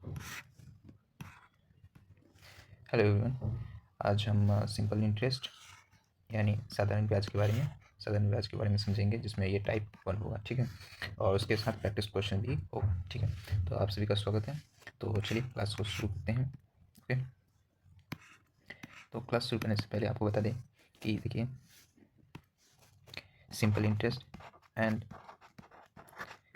Hello everyone. आज हम simple interest यानी साधारण ब्याज के बारे में समझेंगे, जिसमें ये टाइप 1 होगा। ठीक है, और उसके साथ प्रैक्टिस क्वेश्चन भी होगा। ठीक है, तो आप सभी का स्वागत है। तो चलिए क्लास को शुरू करते हैं। ओके, तो क्लास शुरू करने से पहले आपको बता दें कि देखिए, simple interest and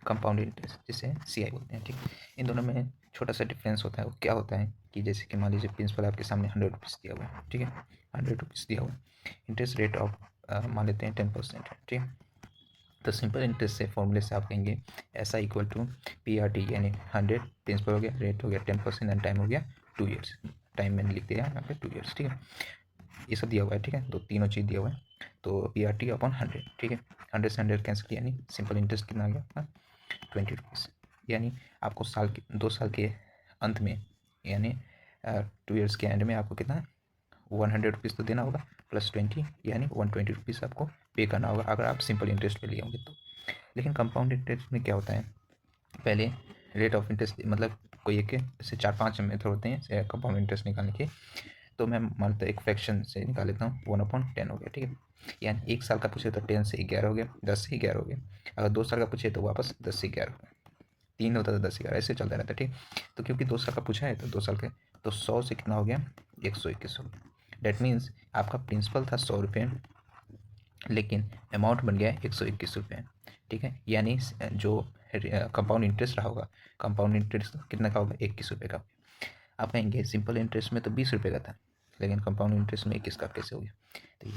compound interest, जिसे CI बोलते हैं। ठीक, इन दोनों में छोटा सा डिफरेंस होता है। वो क्या होता है कि जैसे कि मान लीजिए प्रिंसिपल आपके सामने 100 रुपीज़ दिया हुआ है। ठीक है, 100 रुपीज़ दिया हुआ है। इंटरेस्ट रेट ऑफ मान लेते हैं 10% है। ठीक है, तो सिंपल इंटरेस्ट से फॉर्मूले से आप कहेंगे ऐसा इक्वल टू PRT, यानी 100 प्रिंसिपल हो गया, रेट हो गया 10% एंड टाइम हो गया 2 ईयर्स। टाइम मैंने लिख दिया यहाँ पे 2 ईयर्स। ठीक है, ये सब दिया हुआ है। ठीक है, तो तीनों चीज़ दिया हुआ है। तो PRT अपॉन 100। ठीक है, 100 से 100 कैंसिल, यानी सिंपल इंटरेस्ट कितना आ गया 20 रुपीज़। यानी आपको साल के 2 साल के अंत में, यानी 2 ईयर्स के एंड में आपको कितना 100 रुपीज़ तो देना होगा, प्लस 20, यानी 120 रुपीज़ आपको पे करना होगा अगर आप सिंपल इंटरेस्ट पे लिए होंगे तो। लेकिन कंपाउंड इंटरेस्ट में क्या होता है, पहले रेट ऑफ इंटरेस्ट, मतलब कोई एक से 4-5 मेथड होते हैं कंपाउंड इंटरेस्ट निकालने के। तो मैं मानता एक फ्रैक्शन से निकाल लेता हूँ, 1/10 हो गया। ठीक है, यानी 1 साल का पूछे तो 10 से 11 हो गया, 10 से 11 हो गया। अगर 2 साल का पूछे तो वापस 10 से 11 हो गया, 3 होता था 10 से 11, ऐसे चलता रहता है। ठीक, तो क्योंकि 2 साल का पूछा है तो 2 साल के, तो 100 से कितना हो गया 121 हो गया। डेट मीन्स आपका प्रिंसिपल था 100 रुपये, लेकिन अमाउंट बन गया 121 रुपये। ठीक है, यानी जो कंपाउंड इंटरेस्ट रहा होगा, कंपाउंड इंटरेस्ट कितना का होगा 21 रुपये का। आप कहेंगे सिंपल इंटरेस्ट में तो 20 रुपये का था, लेकिन कंपाउंड इंटरेस्ट में 21 का कैसे हो गया। तो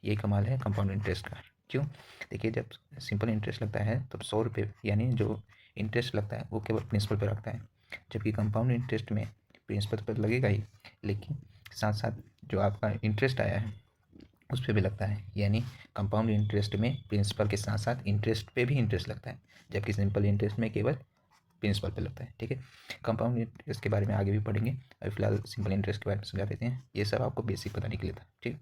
यही कमाल है कंपाउंड इंटरेस्ट का। क्यों, देखिए, जब सिंपल इंटरेस्ट लगता है तब 100 रुपये, यानी जो इंटरेस्ट लगता है वो केवल प्रिंसिपल पे लगता है, जबकि कंपाउंड इंटरेस्ट में प्रिंसिपल पर लगेगा ही, लेकिन साथ साथ जो आपका इंटरेस्ट आया है उस पर भी लगता है। यानी कंपाउंड इंटरेस्ट में प्रिंसिपल के साथ साथ इंटरेस्ट पे भी इंटरेस्ट लगता है, जबकि सिंपल इंटरेस्ट में केवल प्रिंसिपल पे लगता है। ठीक है, कंपाउंड इंटरेस्ट के बारे में आगे भी पढ़ेंगे, अभी फिलहाल सिंपल इंटरेस्ट के बारे में समझा देते हैं। ये सब आपको बेसिक बताने के लिए था। ठीक,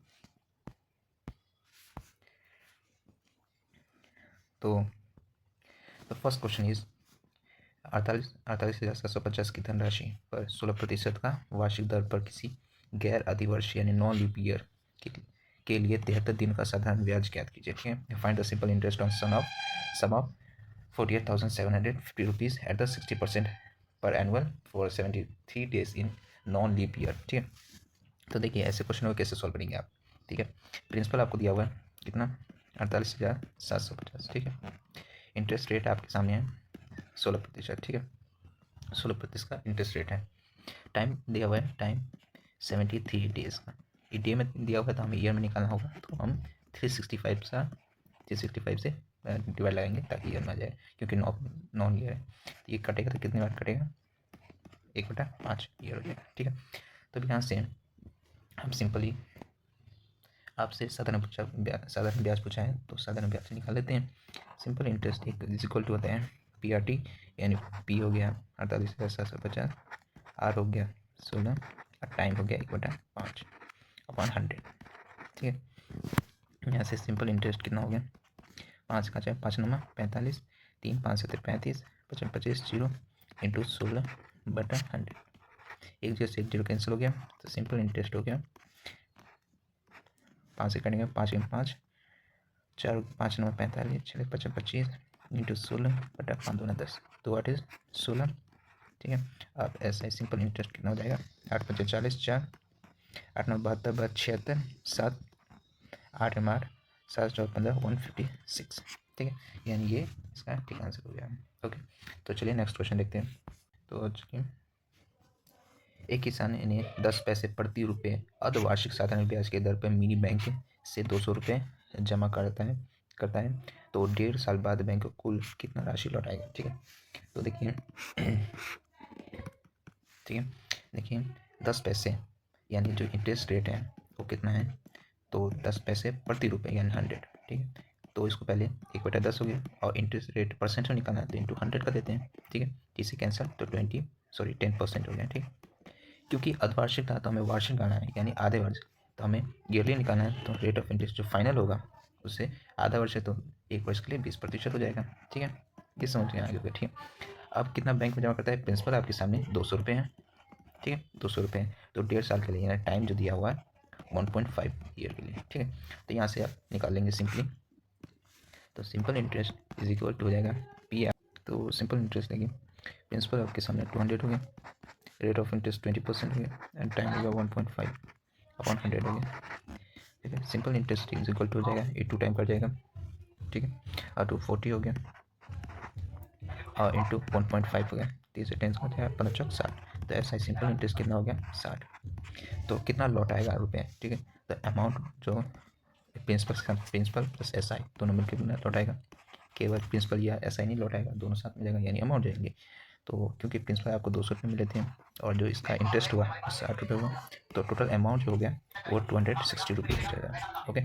तो द फर्स्ट क्वेश्चन इज 48,750 की धनराशि पर 16% का वार्षिक दर पर किसी गैर अधिवर्ष यानी नॉन लीप ईयर के लिए 73 दिन का साधारण ब्याज ज्ञात कीजिए। ठीक है, find the simple interest on sum of 48,750 rupees at the 60% per annual for 73 days in non leap year. ठीक है, तो देखिए ऐसे क्वेश्चन को कैसे सॉल्व करेंगे आप। ठीक है, प्रिंसिपल आपको दिया हुआ है कितना 48,750। ठीक है, इंटरेस्ट रेट आपके सामने है 16%। ठीक है, 16% का इंटरेस्ट रेट है। टाइम दिया हुआ है, टाइम 73 डेज का। ये डे में दिया हुआ है तो हमें ईयर में निकालना होगा, तो हम 365 से डिवाइड लगाएंगे ताकि ईयर में आ जाए, क्योंकि नॉन ईयर है। तो ये कटेगा तो कितनी बार कटेगा 1/5 ईयर हो जाएगा। ठीक है, तो यहाँ से हम सिंपली आपसे साधारण ब्याज पूछा है तो साधारण ब्याज से निकाल लेते हैं। Simple interest is equal to होता है PRT, यानी P हो गया 48,750, R हो गया 16, और टाइम हो गया 1/5 अपॉन 100। ठीक है, यहाँ से सिंपल इंटरेस्ट कितना हो गया 5 का 5 9 45, 3 5 7 35, 55 25 जीरो इंटू 16/100। एक जीरो से एक जीरो कैंसिल हो गया, तो सिंपल इंटरेस्ट हो गया 5 से कटेंगे 5 × 5, 4 5 9 45, 6 55 25 इंटू 16/5 तो व्हाट इज 16। ठीक है, अब ऐसा सिंपल इंटरेस्ट कितना हो जाएगा 8 × 5 = 40, 4 8 9 72 76, 7 8 8 7 4 15 156। ठीक है, यानी ये इसका ठीक आंसर हो गया। ओके, तो चलिए नेक्स्ट क्वेश्चन देखते हैं। तो चलिए, एक किसान ने 10 पैसे प्रति रुपये अर्धवार्षिक साधारण ब्याज के दर पर मिनी बैंक से 200 रुपये जमा करता है तो 1.5 साल बाद बैंक को कुल कितना राशि लौटाएगा। ठीक है, तो देखिए ठीक है, देखिए 10 पैसे यानी जो इंटरेस्ट रेट है वो कितना है, तो 10 पैसे प्रति रुपये यानी 100। ठीक है, तो इसको पहले 1/10 हो गया, और इंटरेस्ट रेट परसेंट में निकालना है तो इंटू 100 का देते हैं। ठीक है, इसे कैंसिल तो 10% हो गया। ठीक, क्योंकि अर्धवार्षिक था तो हमें वार्षिक निकालना है, यानी आधे वर्ष, तो हमें ईयरली निकालना है, तो रेट ऑफ इंटरेस्ट जो फाइनल होगा उससे आधा वर्ष है तो 1 वर्ष के लिए 20% हो जाएगा। ठीक है, ये समझ में आ गया। ठीक है, अब कितना बैंक में जमा करता है, प्रिंसिपल आपके सामने 200 रुपये है, ठीक है, 200 रुपये है, तो 1.5 साल के लिए, यानी टाइम जो दिया हुआ है 1.5 ईयर के लिए, ठीक है। तो यहाँ से आप निकाल लेंगे सिंपली, तो simple interest is equal to हो जाएगा पी आर, तो सिंपल इंटरेस्ट लेंगे, प्रिंसिपल आपके सामने 200 हो गया, रेट ऑफ इंटरेस्ट 20% हो गया, एंड टाइम होगा 1.5 अपॉन 100 हो गया, ठीक है। Simple interest is equal to हो जाएगा 8 टाइम कर जाएगा, ठीक है, और 240 हो गया और इंटू 1.5 हो गया, 30 से 10 हो जाएगा 15 60, तो ऐसा ही सिंपल इंटरेस्ट कितना हो गया 60। तो कितना लौट आएगा रुपये, ठीक है। तो अमाउंट जो प्रिंसिपल प्लस एस आई दोनों मिलकर कितना लौट आएगा, केवल प्रिंसिपल या एस आई नहीं लौटाएगा, दोनों साथ में जाएगा, यानी अमाउंट जाएंगे। तो क्योंकि प्रिंसिपल आपको 200 रुपये मिले थे और जो इसका इंटरेस्ट हुआ 60 रुपये हुआ, तो टोटल अमाउंट जो हो गया वो 260 रुपये हो जाएगा। ओके,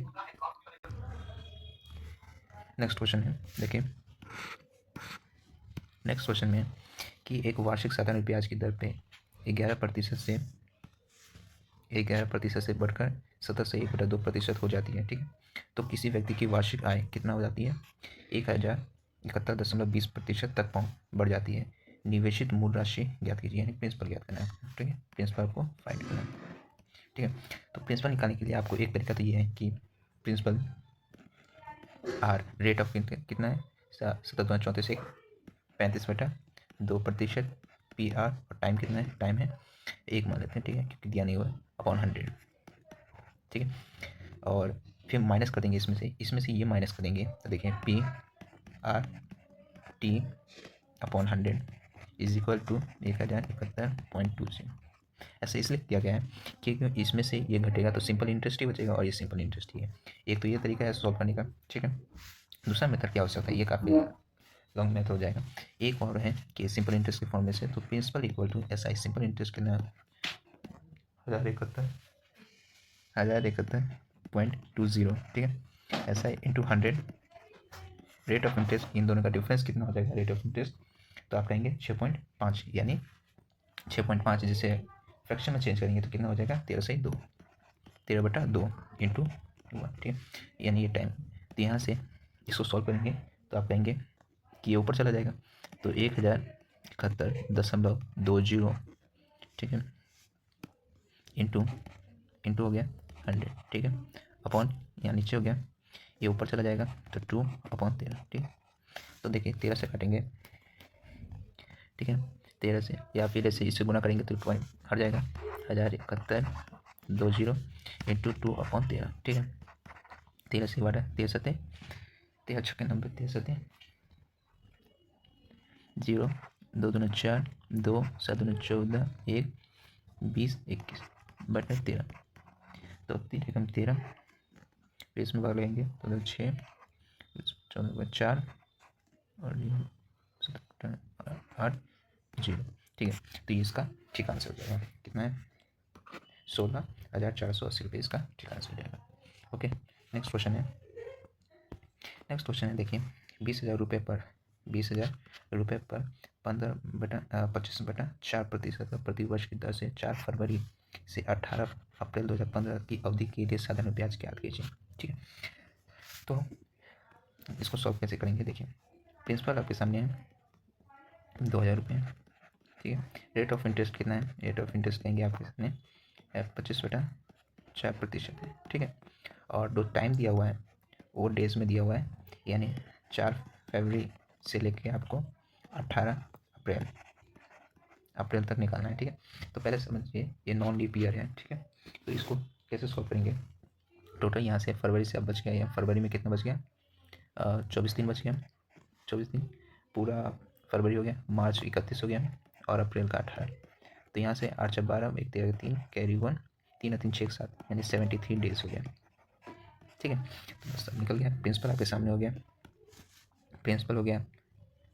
नेक्स्ट क्वेश्चन है, देखिए नेक्स्ट क्वेश्चन में कि एक वार्षिक साधारण ब्याज की दर पे 11% से बढ़कर 17 से 1/2% हो जाती है, ठीक है। तो किसी व्यक्ति की वार्षिक आय कितना हो जाती है, 1071.20% तक बढ़ जाती है। निवेशित मूल राशि ज्ञात कीजिए, यानी प्रिंसिपल ज्ञात करना है, ठीक है, प्रिंसिपल को फाइंड करना है, ठीक है। तो प्रिंसिपल निकालने के लिए आपको एक तरीका तो ये है कि principal R rate of interest कितना है, 7.34 35/2%, पी आर और टाइम कितना है, टाइम है 1 मान लेते हैं, ठीक है, क्योंकि दिया नहीं हुआ है, अपॉन 100, ठीक है। और फिर माइनस कर देंगे इसमें से ये माइनस कर देंगे, तो देखें P R T upon 100 is equal to 1071.20। ऐसा इसलिए किया गया है क्योंकि इसमें से ये घटेगा तो सिंपल इंटरेस्ट ही बचेगा और ये सिंपल इंटरेस्ट ही है। एक तो ये तरीका है सॉल्व करने का, ठीक है। दूसरा मेथड क्या हो सकता है, ये काफ़ी लॉन्ग मेथड हो जाएगा। एक और है कि सिंपल इंटरेस्ट के फॉर्म में से, तो principal equal to S I, simple interest कितना 1071.20, ठीक है, S I into 100, rate of interest, इन दोनों का डिफरेंस कितना हो जाएगा रेट ऑफ इंटरेस्ट, तो आप कहेंगे 6.5, यानी 6.5 जैसे फ्रैक्शन में चेंज करेंगे तो कितना हो जाएगा 13 से 2, 13/2 इंटू 1, ठीक है, यानी ये टाइम। तो यहाँ से इसको सॉल्व करेंगे तो आप कहेंगे कि ये ऊपर चला जाएगा, तो 1071.20, ठीक है, इंटू हो गया 100, ठीक है, अपॉन यहाँ नीचे हो गया, ये ऊपर चला जाएगा तो 2/13, ठीक है। तो देखिए 13 से काटेंगे, ठीक है, 13 से, या फिर ऐसे इससे गुना करेंगे तो पॉइंट हट जाएगा, 1071.20 इंटू 2/13, ठीक है। 13 से 12, 13 सते 13 छक्के 90, 13 सते 0, 2 दूनी 4, 2 7 दूनी 14, 1 20 21/13, तो 3 एकम 13, फिर इसमें भाग लगेंगे तो 6 14 4 और 8 0, ठीक है। तो ये इसका ठीक आंसर हो जाएगा, कितना है 16,480 रुपये इसका ठीक आंसर हो जाएगा। ओके, नेक्स्ट क्वेश्चन है, देखिए 20,000 रुपये पर 15/25/4% प्रतिवर्ष की दर से 4 फरवरी से 18 अप्रैल 2015 की अवधि के लिए साधारण ब्याज ज्ञात कीजिए, ठीक है। तो इसको सॉल्व कैसे करेंगे, देखिए प्रिंसिपल आपके सामने है 2,000 रुपये, ठीक है। रेट ऑफ इंटरेस्ट कितना है, रेट ऑफ इंटरेस्ट लेंगे आपके सामने 25/4%, ठीक है। और जो टाइम दिया हुआ है वो डेज में दिया हुआ है, यानी 4 फरवरी से लेके आपको 18 अप्रैल तक निकालना है, ठीक है। तो पहले समझिए ये नॉन लीप ईयर है, ठीक है। तो इसको कैसे सॉल्व करेंगे, टोटल यहाँ से फरवरी से अब बच गया, या फरवरी में कितना बच गया 24 दिन बच गया, 24 दिन पूरा फरवरी हो गया, मार्च 31 हो गया और अप्रैल का 18। तो यहाँ से 8 4 12 1 13 3 कैरी 1 3 3 6 7, यानी 73 डेज हो गया, ठीक है। तो बस सब निकल गया, प्रिंसिपल आपके सामने हो गया, प्रिंसिपल हो गया,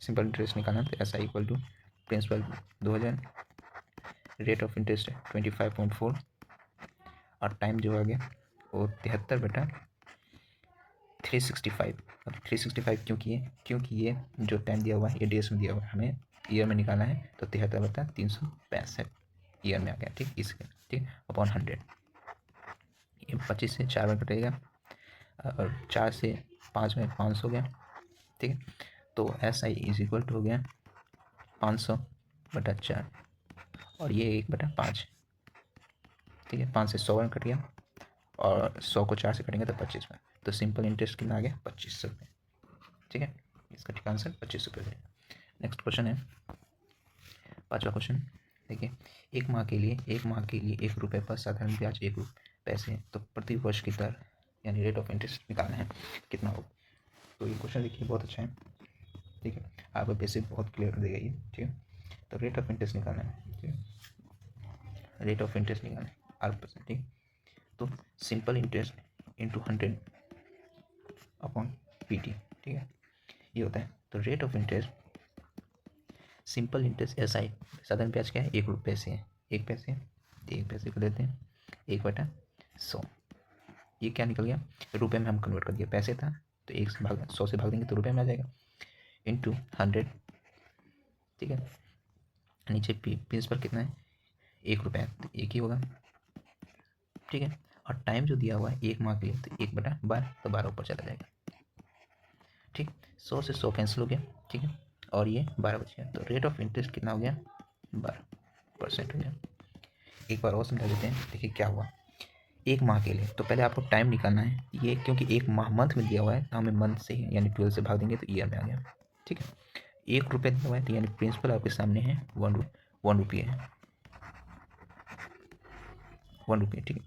सिंपल इंटरेस्ट निकालना तो ऐसा equal to principal 2,000, rate of interest 25.4 और टाइम जो आ गया वो 73/365। अब 365 क्योंकि ये जो टाइम दिया हुआ है ये डेज में दिया हुआ है, हमें ईयर में निकालना है, तो 73/365 ईयर में आ गया, ठीक, इसके, ठीक, अपॉन 100। ये 25 से 4 में कटेगा और 4 से 5 में 500 हो गया, ठीक है। तो S I is equal to हो गया 500/4 और ये 1/5, ठीक है। 5 से 100 कट गया और 100 को 4 से कटेंगे तो 25 में, तो सिंपल इंटरेस्ट कितना आ गया 2500 रुपये, ठीक है। इसका ठीक आंसर 25 रुपये है। नेक्स्ट क्वेश्चन है 5वां क्वेश्चन। देखिए, एक माह के लिए 1 रुपये पर साधारण ब्याज 1 पैसे, तो प्रति वर्ष की दर यानी रेट ऑफ इंटरेस्ट निकालना है, कितना होगा। तो ये क्वेश्चन देखिए बहुत अच्छा है, ठीक है। आपका बेसिक बहुत क्लियर कर देगा ये, ठीक है। तो रेट ऑफ इंटरेस्ट निकालना है, ठीक है। रेट ऑफ इंटरेस्ट निकालना है 8%, ठीक है। तो सिंपल इंटरेस्ट इंटू 100/PT, ठीक है, ये होता है। तो rate of interest simple interest SI साधारण ब्याज क्या है 1 रुपये से है, 1 पैसे, 1 पैसे को देते हैं 1/100, ये क्या निकल गया रुपये में हम कन्वर्ट कर दिया, पैसे था तो 1 से भाग 100 से भाग देंगे तो रुपये में आ जाएगा, इंटू 100, ठीक है। नीचे प्रिंसिपल कितना है 1 रुपये, तो 1 ही होगा, ठीक है। और टाइम जो दिया हुआ है 1 माह के लिए तो 1/12, तो 12 ऊपर चला जाएगा, ठीक। 100 से 100 कैंसिल हो गया, ठीक है, और ये 12 बच गया, तो रेट ऑफ इंटरेस्ट कितना हो गया 12% हो गया। एक बार और समझा देते हैं, देखिए क्या हुआ 1 माह के लिए, तो पहले आपको टाइम निकालना है, ये क्योंकि 1 माह मंथ में दिया हुआ है तो हमें मंथ से ही यानी 12 से भाग देंगे तो ईयर में आ गया, ठीक है। 1 रुपये दिया हुआ है तो यानी प्रिंसिपल आपके सामने है 1 रुपये है, 1 रुपये, ठीक है।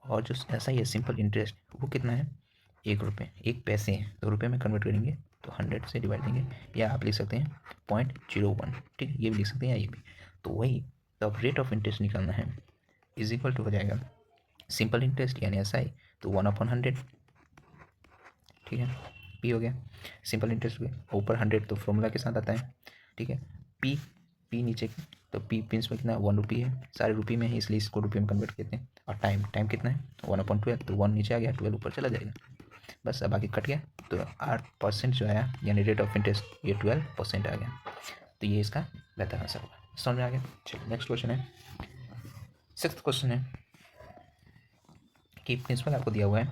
और जो ऐसा ही है सिंपल इंटरेस्ट वो कितना है 1 रुपये, 1 पैसे हैं तो रुपये में कन्वर्ट करेंगे तो 100 से डिवाइड देंगे, या आप लिख सकते हैं 0.01, ठीक है, ये भी लिख सकते हैं या ये भी। तो वही, तो अब रेट ऑफ इंटरेस्ट निकालना है इज इक्वल टू हो जाएगा सिंपल इंटरेस्ट यानी SI, तो 1/100, ठीक है, P हो गया सिंपल इंटरेस्ट हो गया, ऊपर 100 तो फॉर्मूला के साथ आता है, ठीक है। P नीचे तो P प्रिंसिपल कितना 1 रुपये है, सारे रुपये में है इसलिए इसको रुपये में कन्वर्ट करते हैं। और टाइम कितना है 1/12, तो 1 नीचे आ गया 12 ऊपर चला जाएगा, बस अब आगे कट गया, तो 8% जो आया यानी रेट ऑफ इंटरेस्ट ये 12% आ गया, तो ये इसका बेहतर आंसर होगा। समझ में आ गया। चलिए नेक्स्ट क्वेश्चन है 6th क्वेश्चन है कि प्रिंसिपल आपको दिया हुआ है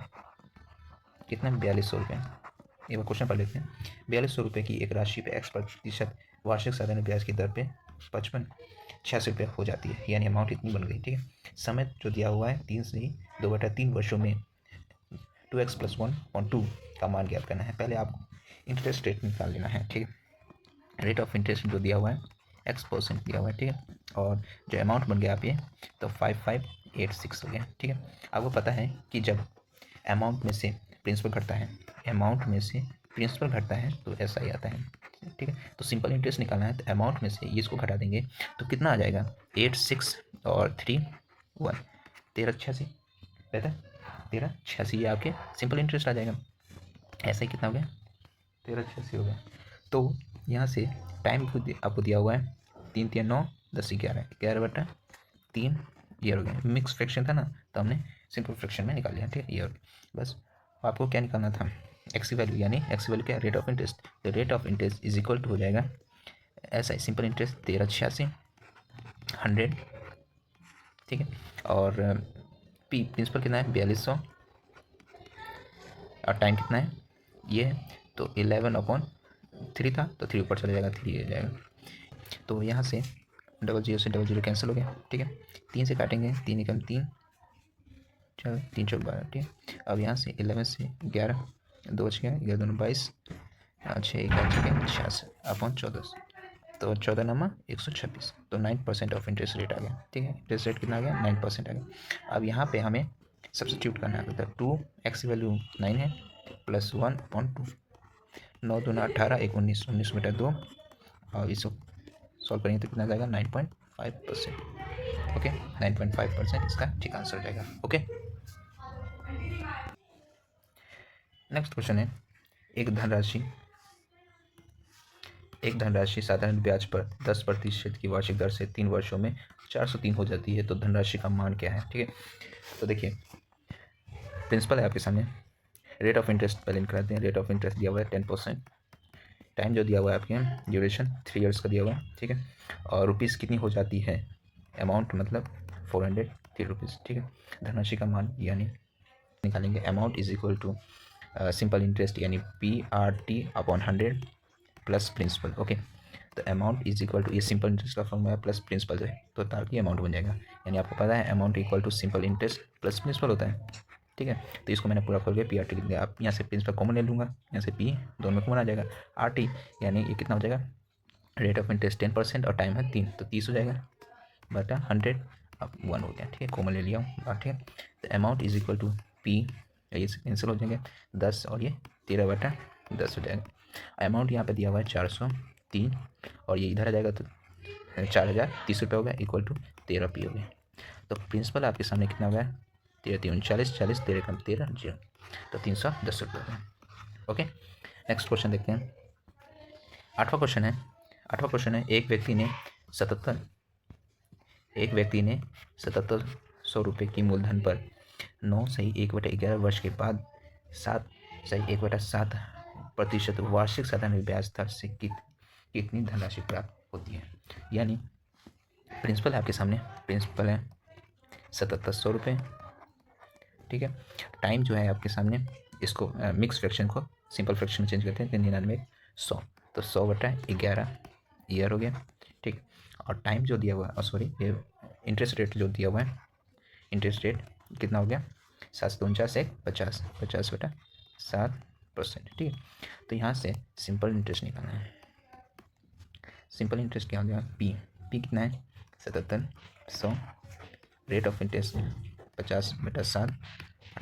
कितना 4200 रुपये, एक बार क्वेश्चन पढ़ लेते हैं। 4200 रुपये की एक राशि पे X% वार्षिक साधारण ब्याज की दर पे 5586 रुपये हो जाती है, यानी अमाउंट इतनी बन गई, ठीक है। समय जो दिया हुआ है 3 से 2/3 वर्षों में 2x + 1/2 का मान ज्ञात करना है। पहले आपको इंटरेस्ट रेट निकाल लेना है, ठीक है। रेट ऑफ इंटरेस्ट जो दिया हुआ है X% दिया हुआ है, ठीक है, और जो अमाउंट बन गया आप ये तो 5586 हो गया, ठीक है। आपको पता है कि जब अमाउंट में से प्रिंसिपल घटता है, अमाउंट में से प्रिंसिपल घटता है तो ऐसा ही आता है, ठीक है। तो सिंपल इंटरेस्ट निकालना है तो अमाउंट में से ये इसको घटा देंगे तो कितना आ जाएगा 86 और 3 1 1386, बेहतर 1386, ये आपके सिंपल इंटरेस्ट आ जाएगा। ऐसा ही कितना हो गया 1386 हो गया। तो यहाँ से टाइम आपको दिया हुआ है 3 3 9 10 11 11/3 ईयर हो गया, मिक्स फ्रैक्शन था ना तो हमने सिंपल फ्रैक्शन में निकाल लिया, ठीक है, ईयर। बस आपको क्या निकालना था एक्स की वैल्यू, यानी एक्स की वैल्यू क्या रेट ऑफ इंटरेस्ट, तो rate of interest is equal to हो जाएगा ऐसा सिंपल इंटरेस्ट 1386 100, ठीक है। और P प्रिंसिपल कितना है 4200 और टाइम कितना है ये तो 11/3 था तो 3 ऊपर चला जाएगा, 3 आ जाएगा। तो यहाँ से 00 से 00 कैंसिल हो गया, ठीक है। 3 से काटेंगे 3 एकम 3 चलो 3 चौक 12, ठीक है। अब यहाँ से 11 से 11 2 बच गया 11 2 22 6 1 66/14, तो 14 नमा 126, तो 9% ऑफ इंटरेस्ट रेट आ गया, ठीक है। इंटरेस्ट रेट कितना आ गया 9% आ गया। अब यहाँ पे हमें सब्सटीट्यूट करना है, तो 2x की वैल्यू 9 है + 1/2, 9 दूना 18 1 19 19/2, और इसको सॉल्व करेंगे तो कितना आ जाएगा 9.5%, ओके 9.5% इसका ठीक आंसर हो जाएगा, ओके। नेक्स्ट क्वेश्चन है एक धनराशि साधारण ब्याज पर 10% की वार्षिक दर से 3 वर्षों में 403 हो जाती है, तो धनराशि का मान क्या है, ठीक है। तो देखिए प्रिंसिपल है आपके सामने, रेट ऑफ इंटरेस्ट पहले निकालते हैं। रेट ऑफ इंटरेस्ट दिया हुआ है 10%, टाइम जो दिया हुआ है आपके ड्यूरेशन 3 इयर्स का दिया हुआ है, ठीक है। और रुपीज़ कितनी हो जाती है अमाउंट मतलब 403 रुपीज़, ठीक है। धनराशि का मान यानी निकालेंगे amount is equal to simple interest यानी PRT/100 प्लस प्रिंसिपल, ओके। तो अमाउंट इज इक्वल टू, ये सिंपल इंटरेस्ट का फॉर्मूला प्लस प्रिंसिपल जो है तो ताकि अमाउंट बन जाएगा। यानी आपको पता है amount equal to simple interest plus principal होता है, ठीक है। तो इसको मैंने पूरा खोल के पी आर टी लिख दिया। आप यहाँ से प्रिंसिपल कॉमन ले लूँगा, यहाँ से पी दोनों में कॉमन आ जाएगा, आर टी यानी ये कितना हो जाएगा, रेट ऑफ इंटरेस्ट 10% और टाइम है 3 तो 30 हो जाएगा बटा 100, अब 1 हो गया, ठीक है, कॉमन ले लिया हूँ, ठीक है। तो amount is equal to P, ये कैंसिल हो जाएंगे 10 और ये 13/10 हो जाएगा। अमाउंट यहाँ पे दिया हुआ है 403 और ये इधर आ जाएगा तो 4030 रुपये हो गया, इक्वल टू 13 पी हो गया। तो प्रिंसिपल आपके सामने कितना हो गया, 13 40 40 13 कम 13 0, तो 310 रुपये हो गया। ओके, नेक्स्ट क्वेश्चन देखते हैं। आठवां क्वेश्चन है एक व्यक्ति ने 7700 रुपये की मूलधन पर 9 1/11 वर्ष के बाद 7 1/7% वार्षिक साधारण ब्याज दर से कितनी धनराशि प्राप्त होती है। यानी प्रिंसिपल आपके सामने, प्रिंसिपल है 7700 रुपये, ठीक है। टाइम जो है आपके सामने, इसको मिक्स फ्रैक्शन को सिंपल फ्रैक्शन में चेंज करते हैं, 99 तो 100/11 ईयर हो गया, ठीक। और टाइम जो दिया हुआ है, सॉरी ये इंटरेस्ट रेट जो दिया हुआ है, इंटरेस्ट रेट कितना हो गया 749 1 50 50/7%, ठीक है। तो यहाँ से सिंपल इंटरेस्ट निकालना है। सिंपल इंटरेस्ट क्या हो गया, पी कितना है 7700, रेट ऑफ इंटरेस्ट 50/7,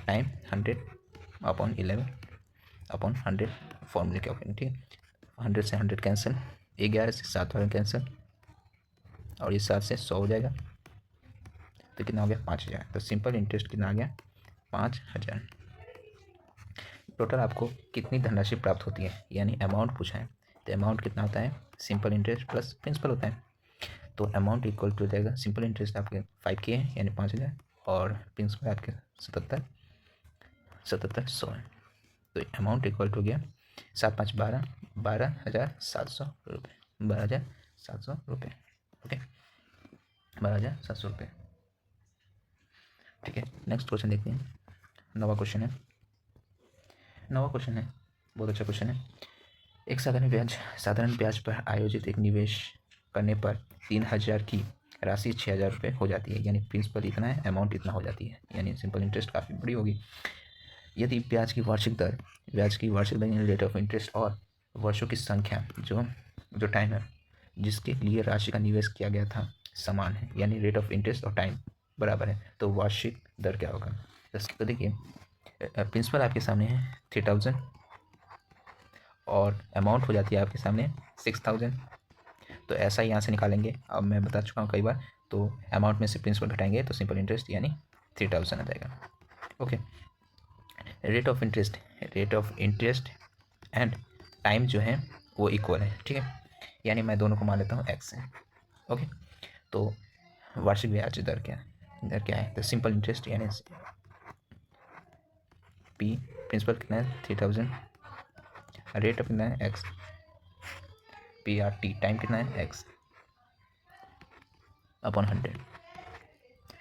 टाइम 100/11/100 फॉर्मूले क्या होगा, ठीक है। 100 से 100 कैंसिल, 11 से 7 वाला कैंसिल और ये 7 से 100 हो जाएगा, तो कितना हो गया 5000। तो सिंपल इंटरेस्ट कितना आ गया 5000। टोटल आपको कितनी धनराशि प्राप्त होती है, यानी अमाउंट पूछा है, तो अमाउंट कितना होता है, सिंपल इंटरेस्ट प्लस प्रिंसिपल होता है। तो अमाउंट इक्वल टू हो जाएगा, सिंपल इंटरेस्ट आपके 5K है यानी 5000 और प्रिंसिपल आपके 7700 है। तो अमाउंट इक्वल टू हो गया 7 5 12 12,700 रुपये, 12,700 रुपये, ओके 12,700 रुपये, ठीक है। नेक्स्ट क्वेश्चन देखते हैं। नवा क्वेश्चन है, बहुत अच्छा क्वेश्चन है। एक साधारण ब्याज पर आयोजित एक निवेश करने पर 3000 की राशि 6000 रुपये हो जाती है, यानी प्रिंसिपल इतना है, अमाउंट इतना हो जाती है, यानी सिंपल इंटरेस्ट काफ़ी बड़ी होगी। यदि ब्याज की वार्षिक दर यानी रेट ऑफ इंटरेस्ट और वर्षों की संख्या जो टाइम है जिसके लिए राशि का निवेश किया गया था समान है, यानी रेट ऑफ इंटरेस्ट और टाइम बराबर है, तो वार्षिक दर क्या होगा। तो देखिए प्रिंसिपल आपके सामने है 3000 और अमाउंट हो जाती है आपके सामने 6000, तो ऐसा ही यहाँ से निकालेंगे। अब मैं बता चुका हूँ कई बार, तो अमाउंट में से प्रिंसिपल घटाएंगे तो सिंपल इंटरेस्ट यानी 3000 आ जाएगा, okay. Rate of interest and time जो है वो इक्वल है, ठीक है, यानी मैं दोनों को मान लेता हूँ x है, ओके। तो वार्षिक ब्याज दर क्या है, तो सिंपल इंटरेस्ट यानी पी, प्रिंसिपल कितना है 3000, रेट ऑफ कितना है x, PRT टाइम कितना है x/100,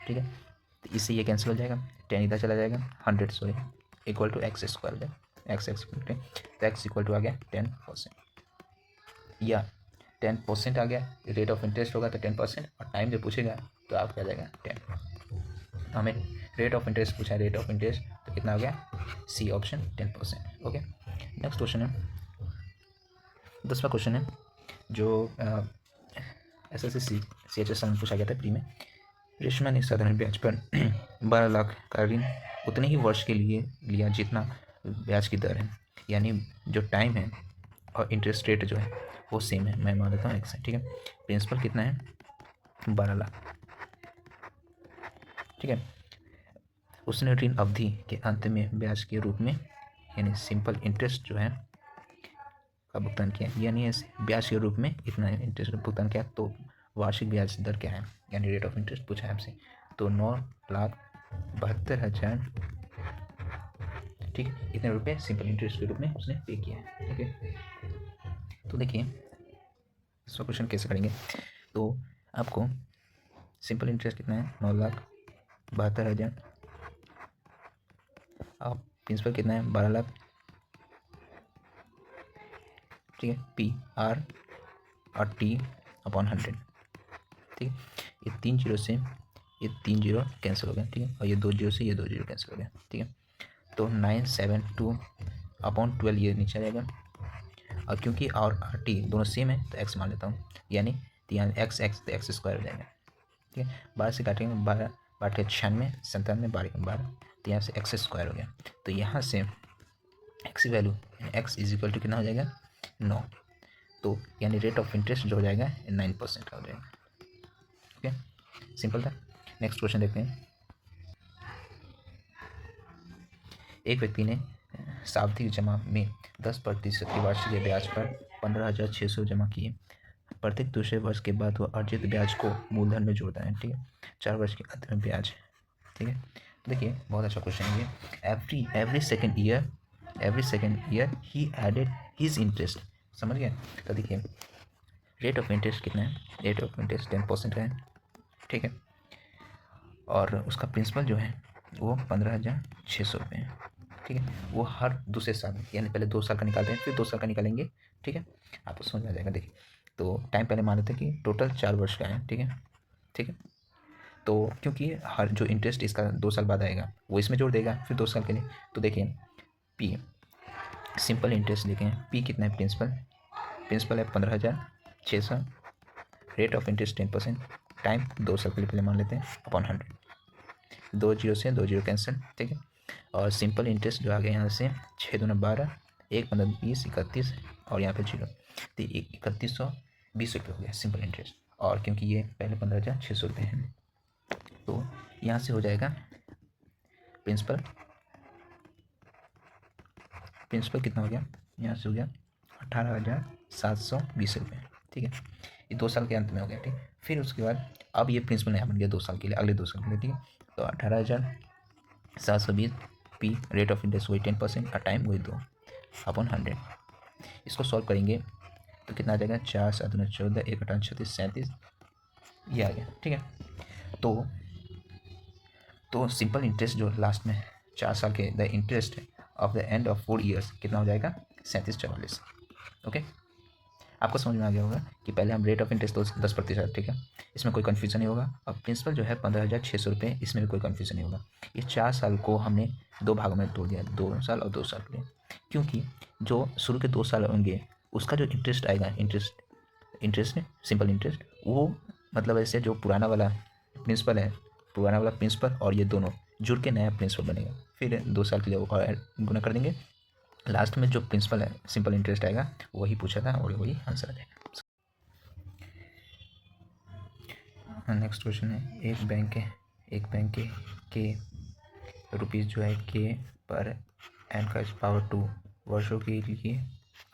ठीक है। तो इससे ये कैंसिल हो जाएगा, 10 इधर चला जाएगा, 100 sorry equal to x square हो जाएगा, x तो x इक्वल टू आ गया 10%, या 10% आ गया, रेट ऑफ इंटरेस्ट होगा तो 10% और टाइम जो पूछेगा तो आपका आ जाएगा 10। हमें रेट ऑफ इंटरेस्ट पूछा है, रेट ऑफ इंटरेस्ट तो कितना हो गया, C option 10%, okay. Next question है 10वां क्वेश्चन है जो SSC CHS में पूछा गया था प्री में। रेशमा ने साधारण ब्याज पर 12 लाख का ऋण उतने ही वर्ष के लिए लिया जितना ब्याज की दर है, यानी जो टाइम है और इंटरेस्ट रेट जो है वो सेम है, मैं मान लेता हूँ x है, ठीक है। प्रिंसिपल कितना है 12 लाख, ठीक है। उसने ऋण अवधि के अंत में ब्याज के रूप में यानी सिंपल इंटरेस्ट जो है का भुगतान किया, यानी ब्याज के रूप में इतना इंटरेस्ट भुगतान किया, तो वार्षिक ब्याज दर क्या है, यानी रेट ऑफ इंटरेस्ट पूछा है आपसे, तो 9,72,000, ठीक है, इतने रुपए सिंपल इंटरेस्ट के रूप में उसने पे किया है, ठीक है। तो देखिए इसका क्वेश्चन कैसे करेंगे, तो आपको सिंपल इंटरेस्ट कितना है 9,72,000, आप प्रिंसिपल कितना है 12 लाख, ठीक है। PR और टी अपॉन 100, ठीक है। ये 3 जीरो से ये 3 जीरो कैंसिल हो गया, ठीक है, और ये 2 जीरो से ये 2 जीरो कैंसिल हो गया, ठीक है। तो 972 अपॉन 12 ये नीचे आ जाएगा, और क्योंकि और टी दोनों सेम है तो एक्स मान लेता हूँ, यानी यहाँ एक्स तो एक्स स्क्वायर हो जाएगा, ठीक है। 12 से काटेंगे, 12 8 के 96, 97, 12 तो यहाँ से एक्स स्क्वायर हो गया। तो यहाँ से एक्स की value x is equal to कितना हो जाएगा 9, तो यानी रेट ऑफ इंटरेस्ट जो हो जाएगा 9% का हो जाएगा। ओके, सिंपल था। नेक्स्ट क्वेश्चन देखते हैं। एक व्यक्ति ने सावधि जमा में 10% की वार्षिक ब्याज पर 15,600 जमा किए। प्रत्येक दूसरे वर्ष के बाद वह अर्जित ब्याज को मूलधन में जोड़ता है, ठीक है। 4 वर्ष के अंत में ब्याज, ठीक है। देखिए बहुत अच्छा क्वेश्चन है ये। एवरी सेकेंड ईयर ही एडेड हिज इंटरेस्ट, समझ गए। तो देखिए रेट ऑफ इंटरेस्ट कितना है, रेट ऑफ इंटरेस्ट 10% का है, ठीक है। और उसका प्रिंसिपल जो है वो 15,600 रुपये है, ठीक है। वो हर दूसरे साल यानी पहले 2 साल का निकालते हैं, फिर 2 साल का निकालेंगे, ठीक है। आपको समझ में आ जाएगा। देखिए तो टाइम पहले मान लेते हैं कि टोटल 4 वर्ष का है, ठीक है, ठीक है। तो क्योंकि हर जो इंटरेस्ट इसका 2 साल बाद आएगा वो इसमें जोड़ देगा फिर 2 साल के लिए। तो देखिए पी सिंपल इंटरेस्ट देखें, पी कितना है, प्रिंसिपल है 15,600, रेट ऑफ इंटरेस्ट 10%, टाइम 2 साल के लिए पहले मान लेते हैं अपॉन 100, 2 जीरो से 2 जीरो कैंसिल, ठीक है। और सिंपल इंटरेस्ट जो आ गया यहाँ से 6 दूना 12, 1 15 20 31 और यहाँ पे जीरो, तो 3120 रुपये हो गया सिंपल इंटरेस्ट। और क्योंकि ये पहले 15,600 रुपये है तो यहाँ से हो जाएगा प्रिंसिपल कितना हो गया, यहाँ से हो गया 18,720 रुपये, ठीक है। ये 2 साल के अंत में हो गया, ठीक। फिर उसके बाद अब ये प्रिंसिपल यहाँ बन गया 2 साल के लिए, अगले 2 साल के लिए, ठीक है। तो 18,720 पी, रेट ऑफ इंटरेस्ट वही 10% और टाइम वही 2 अपॉन 100। इसको सॉल्व करेंगे तो कितना आ जाएगा, 4 7 9 14, 1 8 36 37 ये आ गया, ठीक है। तो सिंपल इंटरेस्ट जो लास्ट में 4 साल के the interest of the end of 4 years कितना हो जाएगा 3744। ओके, आपको समझ में आ गया होगा कि पहले हम रेट ऑफ इंटरेस्ट तो 10%, ठीक है, इसमें कोई कन्फ्यूजन नहीं होगा। और प्रिंसिपल जो है 15,600 रुपये, इसमें भी कोई कन्फ्यूजन नहीं होगा। ये 4 साल को हमने 2 भागों में तोड़ दिया, 2 साल और 2 साल के लिए, क्योंकि जो शुरू के 2 साल होंगे उसका जो इंटरेस्ट आएगा, इंटरेस्ट सिंपल इंटरेस्ट, वो मतलब ऐसे जो पुराना वाला प्रिंसिपल और ये दोनों जुड़ के नया प्रिंसिपल बनेगा। फिर 2 साल के लिए वो गुना कर देंगे, लास्ट में जो प्रिंसिपल है सिंपल इंटरेस्ट आएगा वही पूछा था और वही आंसर आ जाएगा। नेक्स्ट क्वेश्चन है, एक बैंक के रुपीज़ जो है के पर एन का पावर 2 वर्षों के लिए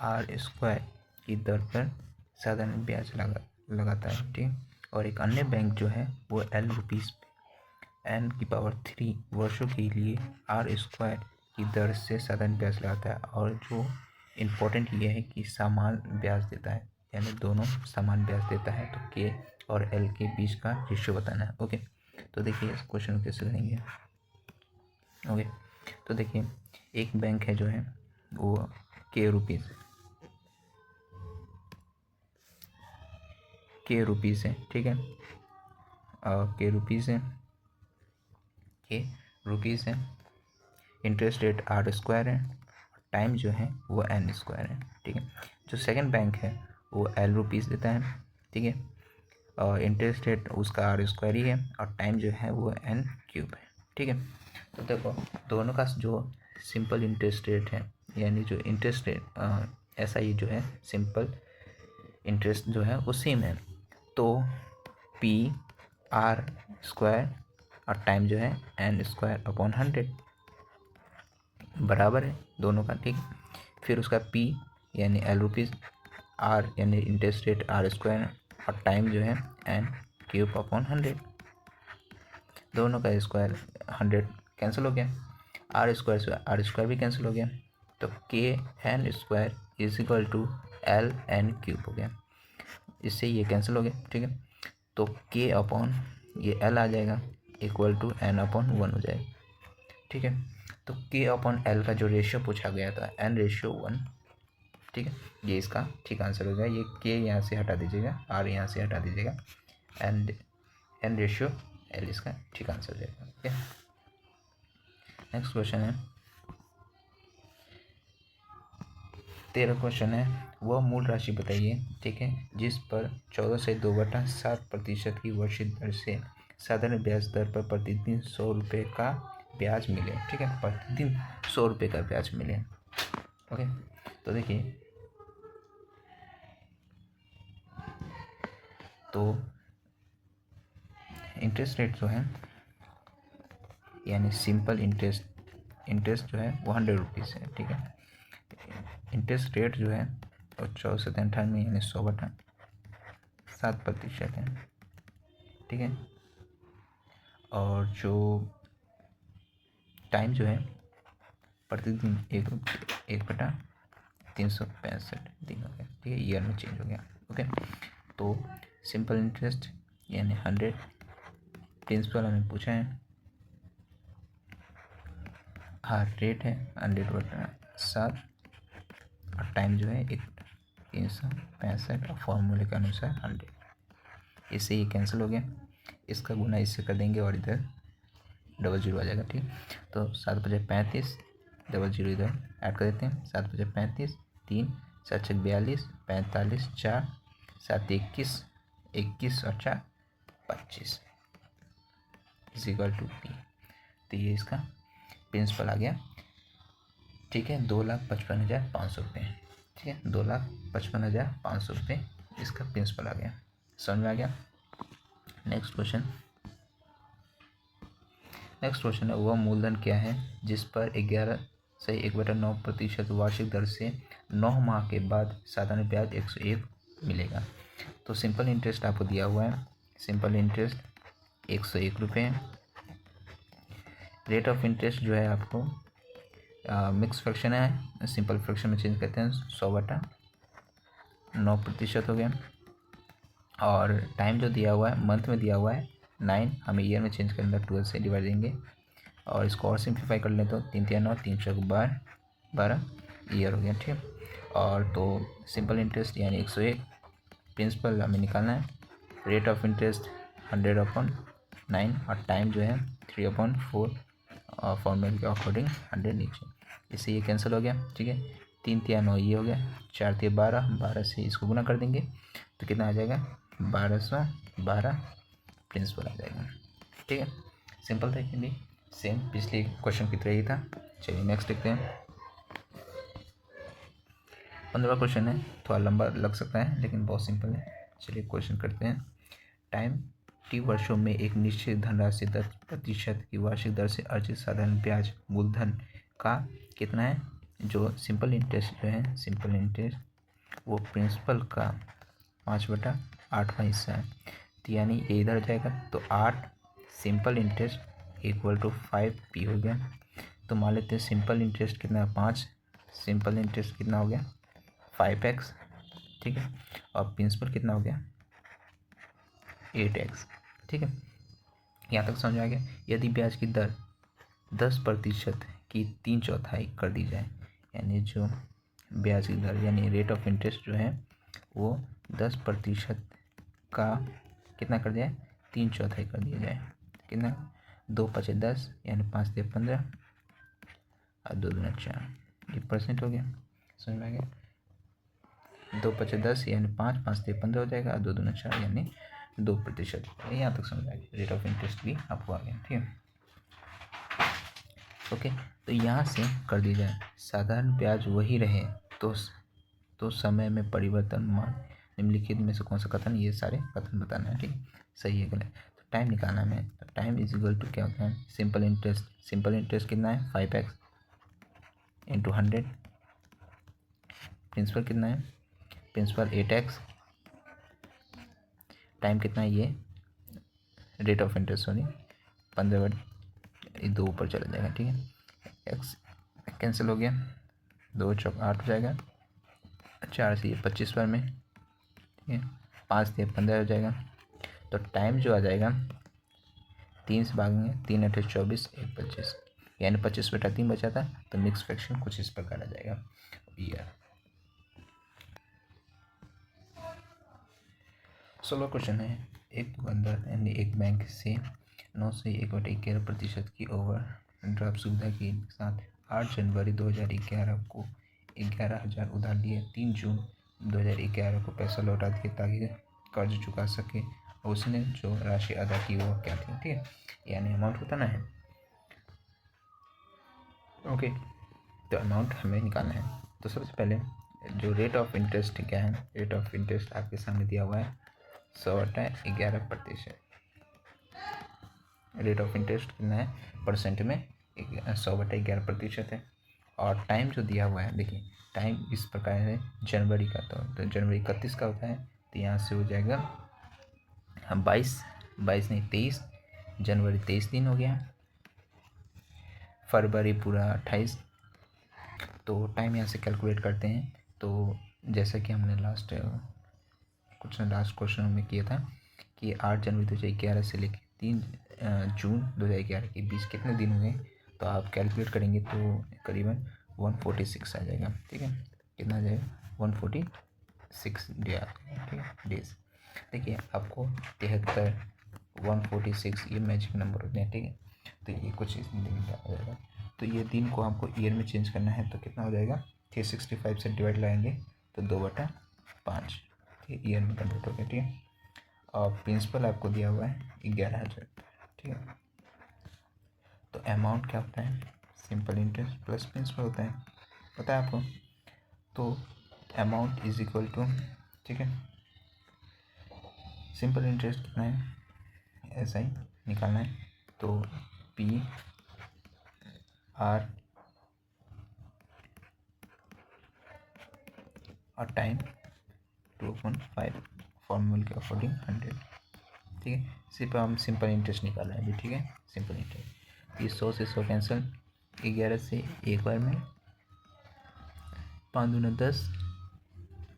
r² की दर पर साधारण ब्याज लगाता है, ठीक। और एक अन्य बैंक जो है वो l रुपीज़ n की पावर 3 वर्षों के लिए r² की दर से साधारण ब्याज लगाता है। और जो इम्पोर्टेंट ये है कि समान ब्याज देता है, यानी दोनों समान ब्याज देता है। तो के और एल के बीच का रेशियो बताना है। ओके, तो देखिए इस क्वेश्चन को कैसे करेंगे। ओके, तो देखिए एक बैंक है जो है वो के रुपीज़ है, ठीक है, और के रुपीज़ है, इंटरेस्ट रेट r² है, टाइम जो है वो n² है, ठीक है। जो सेकंड बैंक है वो l रुपीज़ देता है, ठीक है, और इंटरेस्ट रेट उसका r² ही है और टाइम जो है वो n³ है, ठीक है। तो देखो दोनों का जो सिंपल इंटरेस्ट रेट है, यानी जो इंटरेस्ट रेट ऐसा ही जो है सिंपल इंटरेस्ट जो है वो सेम है। तो p r² और टाइम जो है n² अपॉन 100 बराबर है दोनों का, ठीक। फिर उसका p यानी l रुपीज़, r यानी इंटरेस्ट रेट r² और टाइम जो है n³ अपॉन 100, दोनों का स्क्वायर 100 कैंसिल हो गया, r² से r² भी कैंसिल हो गया। तो kn² is equal to l n³ हो गया, इससे ये कैंसिल हो गया, ठीक है। तो k अपॉन ये l आ जाएगा इक्वल टू n अपॉन 1 हो जाएगा, ठीक है। तो k अपॉन l का जो रेशियो पूछा गया था n/1, ठीक है, ये इसका ठीक आंसर हो जाएगा। ये के यहाँ से हटा दीजिएगा, आर यहाँ से हटा दीजिएगा, एंड एन रेशियो एल इसका ठीक आंसर हो जाएगा। ओके, नेक्स्ट क्वेश्चन है 13 क्वेश्चन है, वह मूल राशि बताइए, ठीक है, जिस पर 14 से 2/7% की वार्षिक दर से साधारण ब्याज दर पर प्रतिदिन 100 रुपये का ब्याज मिले। ठीक है, प्रतिदिन 100 रुपये का ब्याज मिले। ओके, तो देखिए, तो इंटरेस्ट रेट जो है, यानी सिंपल इंटरेस्ट जो है वो 100 रुपीज़ है। ठीक है, इंटरेस्ट रेट जो है वो 14 से 98 यानी 100/7% है। ठीक है, और जो टाइम जो है प्रतिदिन 1/365 दिन हो गया। ठीक है, ईयर में चेंज हो गया। ओके, तो सिंपल इंटरेस्ट यानी 100, प्रिंसिपल हमें पूछा है, हाँ रेट है 100/7 और टाइम जो है 365 और फॉर्मूले के अनुसार 100। इससे ये कैंसिल हो गया, इसका गुना इससे कर देंगे और इधर डबल जीरो आ जाएगा। ठीक, तो 7×35, डबल जीरो इधर ऐड कर देते हैं। 7×35, 3, 7×6 42, 45, 4, 7 21, 21 और 4 25 इक्वल टू पी। तो ये इसका प्रिंसिपल आ गया। ठीक है, 2,55,500 रुपये। ठीक है, 2,55,500 रुपये इसका प्रिंसिपल आ गया। समझ में आ गया। नेक्स्ट क्वेश्चन है, वह मूलधन क्या है जिस पर 11 से 1/9% वार्षिक दर से 9 माह के बाद साधारण ब्याज 101 मिलेगा। तो सिंपल इंटरेस्ट आपको दिया हुआ है, सिंपल इंटरेस्ट 101 रुपये। रेट ऑफ इंटरेस्ट जो है आपको मिक्स फ्रैक्शन है, सिंपल फ्रैक्शन में चेंज करते हैं, 100/9% हो गया। और टाइम जो दिया हुआ है मंथ में दिया हुआ है 9, हमें ईयर में चेंज करेंगे, 12 से डिवाइड देंगे और इसको और सिंप्लीफाई कर लें तो 3 3 9, 3 4 12 ईयर हो गया। ठीक, और तो सिंपल इंटरेस्ट यानी 101, प्रिंसिपल हमें निकालना है, रेट ऑफ इंटरेस्ट 100/9 और टाइम जो है 3/4 और फॉर्मूले के अकॉर्डिंग 100 नीचे। इससे ये कैंसिल हो गया। ठीक है, 3 3 9 ये हो गया, 4 3 12, 12 से इसको गुना कर देंगे तो कितना आ जाएगा 1212 प्रिंसिपल आ जाएगा। ठीक है, सिंपल था, भी सेम पिछले क्वेश्चन की तरह ही था। चलिए नेक्स्ट देखते हैं। 15वां क्वेश्चन है, थोड़ा लंबा लग सकता है लेकिन बहुत सिंपल है। चलिए क्वेश्चन करते हैं। टाइम टी वर्षों में एक निश्चित धनराशि 10% की वार्षिक दर से अर्जित साधारण ब्याज मूलधन का कितना है। जो सिंपल इंटरेस्ट जो है, सिंपल इंटरेस्ट वो प्रिंसिपल का 5/8वां हिस्सा है। तो यानी ये इधर जाएगा तो 8 simple interest equal to 5p हो गया। तो मान लेते हैं सिंपल इंटरेस्ट कितना है 5, सिंपल इंटरेस्ट कितना हो गया 5x। ठीक है, और प्रिंसिपल कितना हो गया 8x। ठीक है, यहाँ तक समझ आ गया। यदि ब्याज की दर 10% की 3/4 कर दी जाए, यानी जो ब्याज की दर यानी रेट ऑफ इंटरेस्ट जो है वो 10% का कितना कर दिया है 3/4 कर दिया जाए, कितना 2×5 10 यानी 5 3 15 और 2 दूना 4, ये परसेंट हो गया। समझ में आ गया। 2×5 10 यानी 5, 5 3 15 हो जाएगा और 2 दूना 4 यानी 2%। यहाँ तक समझ आ गया। रेट ऑफ इंटरेस्ट भी आपको आ गया। ठीक है, ओके, तो यहाँ से कर दी जाए साधारण ब्याज वही रहे तो समय में परिवर्तन मान निम्नलिखित में से कौन सा कथन, ये सारे कथन बताना है। ठीक, सही है गलत। तो टाइम निकालना है, तो टाइम इज इक्वल टू क्या होता है सिंपल इंटरेस्ट कितना है 5x इंटू 100, प्रिंसिपल कितना है प्रिंसिपल 8x, टाइम कितना है ये रेट ऑफ इंटरेस्ट सॉरी 15 2 ऊपर चला जाएगा। ठीक है, x कैंसिल हो गया, 2 चौक 8 हो जाएगा, 4 से ये 25 बार में। ठीक है, 5 से 15 हो जाएगा। तो टाइम जो आ जाएगा 3 से भागेंगे, 3 8 24 1 25 यानी 25/3 बचा था। तो मिक्स फ्रैक्शन कुछ इस प्रकार आ जाएगा ईयर। 16 क्वेश्चन है। एक दुकानदार यानी एक बैंक से 9 से 1/11% की ओवर ड्राफ्ट सुविधा के साथ 8 जनवरी 2011 को 11,000 उधार लिए। 3 जून 2011 को पैसा लौटा दिए ताकि कर्ज चुका सके। और उसने जो राशि अदा की वो क्या थी? ठीक है, यानी अमाउंट बताना है। ओके, तो अमाउंट हमें निकालना है। तो सबसे पहले जो रेट ऑफ इंटरेस्ट क्या है, रेट ऑफ इंटरेस्ट आपके सामने दिया हुआ है 100/11%। रेट ऑफ इंटरेस्ट कितना है परसेंट में? 100/11% है। और टाइम जो दिया हुआ है, देखिए टाइम इस प्रकार है जनवरी का, तो जनवरी 31 का होता है, तो यहाँ से हो जाएगा 22 नहीं 23, जनवरी 23 दिन हो गया, फरवरी पूरा 28। तो टाइम यहाँ से कैलकुलेट करते हैं। तो जैसा कि हमने लास्ट क्वेश्चन में किया था कि 8 जनवरी 2011 से लेकर 3 जून 2011 के बीच कितने दिन हुए, तो आप कैलकुलेट करेंगे तो करीबन 146 आ जाएगा। ठीक है, कितना आ जाएगा? 146 डे आ जाएगा। ठीक है, डेज। देखिए आपको 73, 146 ये मैजिक नंबर होते हैं। ठीक है, तो ये कुछ इसमें दिन आ जाएगा। तो ये दिन को आपको ईयर में चेंज करना है, तो कितना हो जाएगा? 365 से डिवाइड लगाएंगे तो 2/5 ईयर में कन्वर्ट हो गया। ठीक है, और प्रिंसिपल आपको दिया हुआ है 11,000। ठीक है, तो अमाउंट क्या होता है? सिंपल इंटरेस्ट प्लस प्रिंसिपल होता है, पता है आपको। तो अमाउंट इज इक्वल टू, ठीक है, सिंपल इंटरेस्ट कितना है ऐसा ही निकालना है, तो P R और टाइम 2/5 फॉर्मूल के अकॉर्डिंग 100। ठीक है, सिर्फ हम सिंपल इंटरेस्ट निकाल रहे हैं अभी। ठीक है, सिंपल इंटरेस्ट। ये 100 से 100 कैंसिल, 11 से एक बार में 5 दूना 10,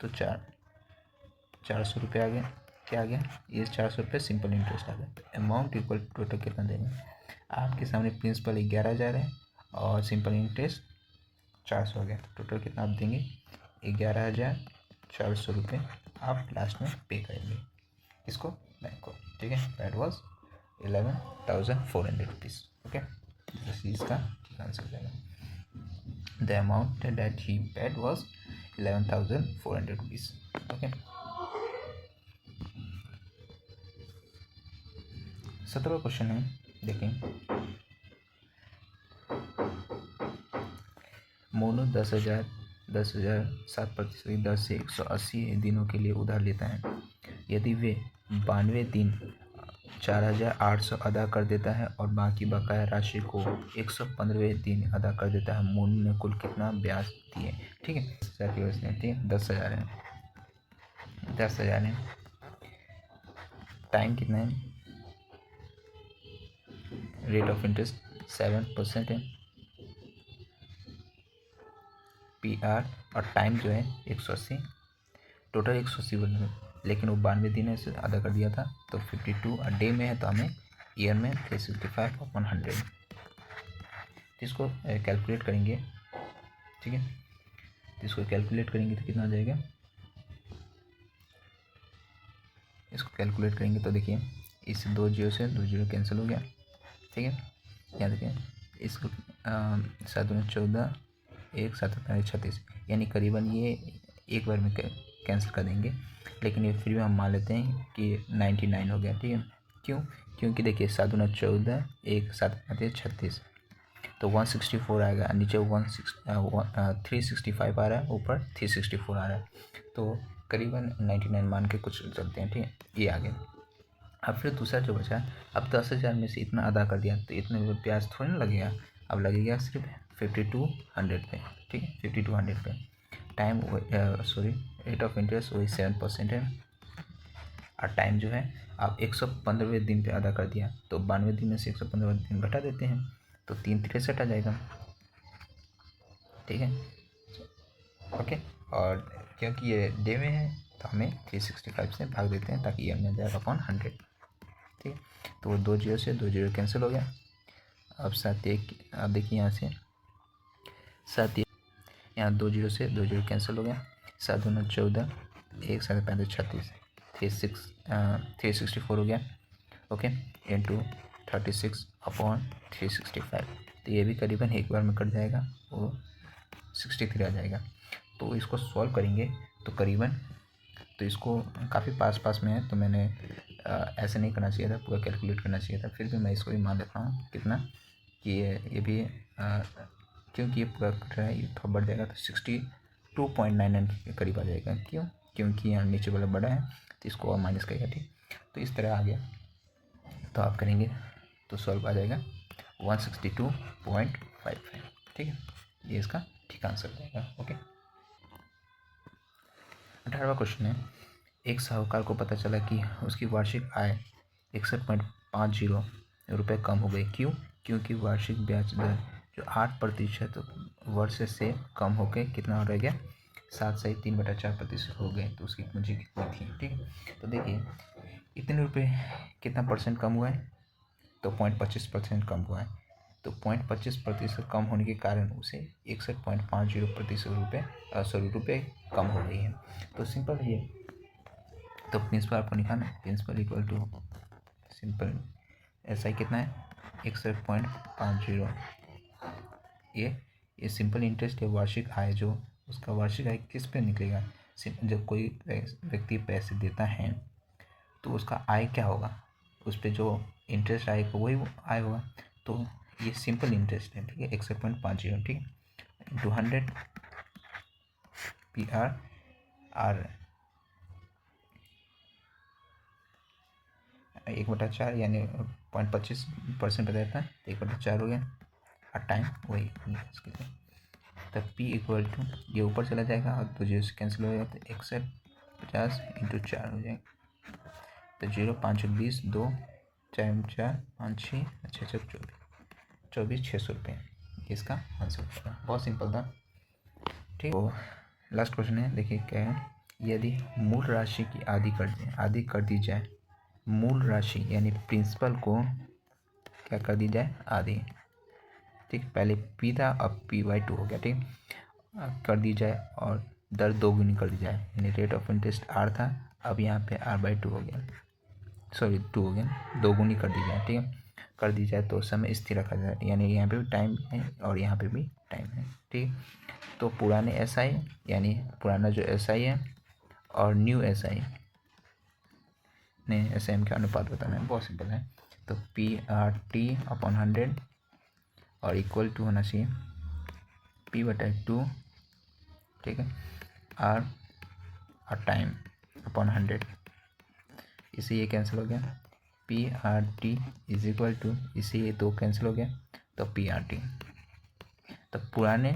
तो 400 रुपये आ गया। क्या आ गया? ये 400 रुपये सिंपल इंटरेस्ट आ गया। अमाउंट इक्वल टोटल कितना देंगे? आपके सामने प्रिंसिपल 11,000 है और सिंपल इंटरेस्ट 400 हो गया, तो टोटल कितना आप देंगे? 11,400 रुपये आप लास्ट में पे करेंगे इसको, बैंक को। ठीक है, दैट वॉज 11,400 रुपीज़। ओके, इसका ठीक आंसर हो जाएगा। The amount that he paid was 11,400 rupees. Okay, 17वां क्वेश्चन है, देखें। मोनू 10,000 7% की दर से 180 दिनों के लिए उधार लेता है। यदि वे 92 दिन 4,800 अदा कर देता है और बाकी बकाया राशि को 115वें दिन अदा कर देता है, मोनू ने कुल कितना ब्याज दिए? ठीक है, 10,000 की वजह से, ठीक है, 10,000 है, 10,000 है। टाइम कितना है? रेट ऑफ इंटरेस्ट 7% है। PR और टाइम जो है 180, टोटल 180 बोलने, लेकिन वो 92 दिन से अदा कर दिया था, तो 52 और डे में है, तो हमें ईयर में 365/100। इसको कैलकुलेट करेंगे। ठीक है, इसको कैलकुलेट करेंगे तो कितना आ जाएगा? इसको कैलकुलेट करेंगे तो देखिए, इस 2 जीरो से 2 जीरो कैंसिल हो गया। ठीक है, यहाँ देखिए, इसको 7 दूनी 14, 1 7 36, यानी करीबन ये एक बार में कैंसिल कर देंगे, लेकिन ये फिर भी हम मान लेते हैं कि 99 हो गया। ठीक है, क्यों? क्योंकि देखिए 7 दूना 14, 1 7 36, तो 164 आएगा, नीचे 365 आ रहा है, ऊपर 364 आ रहा है, तो करीबन 99 मान के कुछ चलते हैं। ठीक है, ये आ गया। अब फिर दूसरा जो बचा, अब 10,000 में से इतना अदा कर दिया, तो इतने ब्याज थोड़ी ना लगेगा, अब लगेगा सिर्फ 5200 पे। ठीक है, 5200 पे। टाइम रेट ऑफ इंटरेस्ट वही 7% है, और टाइम जो है आप 115वें दिन पे अदा कर दिया, तो 92 दिन में से 115 दिन घटा देते हैं, तो 363 आ जाएगा। ठीक है, ओके, और क्योंकि ये डे में है तो हमें 365 से भाग देते हैं ताकि ये मिल जाएगा अपॉन 100। ठीक है, तो वो 2 जीरो से 2 जीरो कैंसिल हो गया। अब 7 1, अब देखिए यहाँ से 7 1, यहाँ 2 जीरो से 2 जीरो कैंसिल हो गया, 7 दूना 14, 1 7 35 36। 364 हो गया, ओके, इंटू 36/365, तो ये भी करीबन एक बार में कट जाएगा, वो 63 आ जाएगा। तो इसको सॉल्व करेंगे तो करीबन, तो इसको काफ़ी पास में है, तो मैंने ऐसे नहीं करना चाहिए था, पूरा कैलकुलेट करना चाहिए था, फिर भी मैं इसको भी मान लेता हूँ कितना कि ये भी क्योंकि ये पूरा कट रहा है, ये थोड़ा बढ़ जाएगा, तो 62.99 के करीब आ जाएगा। क्यों? क्योंकि यहाँ नीचे वाला बड़ा है, तो इसको और माइनस करेगा, ठीक। तो इस तरह आ गया, तो आप करेंगे तो सॉल्व आ जाएगा 162.55, ठीक है, ये इसका ठीक आंसर रहेगा, ओके। 18वां क्वेश्चन है, एक साहूकार को पता चला कि उसकी वार्षिक आय 61.50 रुपये कम हो गई। क्यों? क्योंकि वार्षिक ब्याज दर जो 8% वर्ष से कम होकर कितना हो रह गया, 7.3/4% हो गए। तो उसकी पूंजी कितनी थी, ठीक है। तो देखिए इतने रुपये कितना परसेंट कम हुआ है, तो 0.25% कम हुआ है। तो 0.25% कम होने के कारण उसे 61.50% रुपये कम हो गई है। तो सिंपल है ये, तो प्रिंसिपल आपको निकालना है, principal equal to simple SI कितना है 61.50। ये सिंपल इंटरेस्ट है, वार्षिक आय जो उसका वार्षिक आय किस पे निकलेगा, जब कोई व्यक्ति पैसे देता है तो उसका आय क्या होगा, उस पर जो इंटरेस्ट आएगा वही आय होगा। तो ये सिंपल इंटरेस्ट है, ठीक है, 61.50, ठीक है, इंटू 100 PR 1/4 यानी 0.25% बताता है, 1/4 हो गया, और टाइम वही इसके लिए। तब P इक्वल टू ये ऊपर चला जाएगा और तो 0 से कैंसिल हो जाएगा, तो 6150 × 4 हो जाएगा, तो 0 5 20 2 4 4 5 6 अच्छा 24 600 रुपये, इसका आंसर होगा। बहुत सिंपल था, ठीक। तो लास्ट क्वेश्चन है, देखिए क्या है, यदि मूल राशि की आधी कर दी जाए, मूल राशि यानी प्रिंसिपल को क्या कर दी जाए, आधी, ठीक। पहले P था, अब P/2 हो गया, ठीक, कर दी जाए, और दर 2 गुनी कर दी जाए, यानी रेट ऑफ इंटरेस्ट R था, अब यहाँ पे R/2 हो गया, सॉरी 2 हो गया, 2 गुनी कर दी जाए, ठीक है, कर दी जाए तो समय स्थिर रखा जाए, यानी यहाँ पे भी टाइम है और यहाँ पे भी टाइम है, ठीक। तो पुराने SI यानी पुराना जो SI है और न्यू SI ने SM का अनुपात बताना है, बहुत सिंपल है। तो PR/T/100 और इक्वल टू होना चाहिए P/2, ठीक है, R और टाइम/100, इसे ये कैंसिल हो गया, PR/T इज इक्वल टू, इसे ये 2 कैंसिल हो गया, तो PR/T। तो पुराने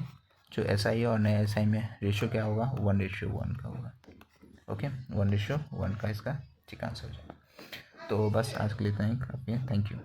जो SI है और नए SI में रेशियो क्या होगा, 1:1 का होगा, ओके, 1:1 का इसका ठीक आंसर हो जाएगा। तो बस आज के लिए इतना ही काफ़ी है, थैंक यू।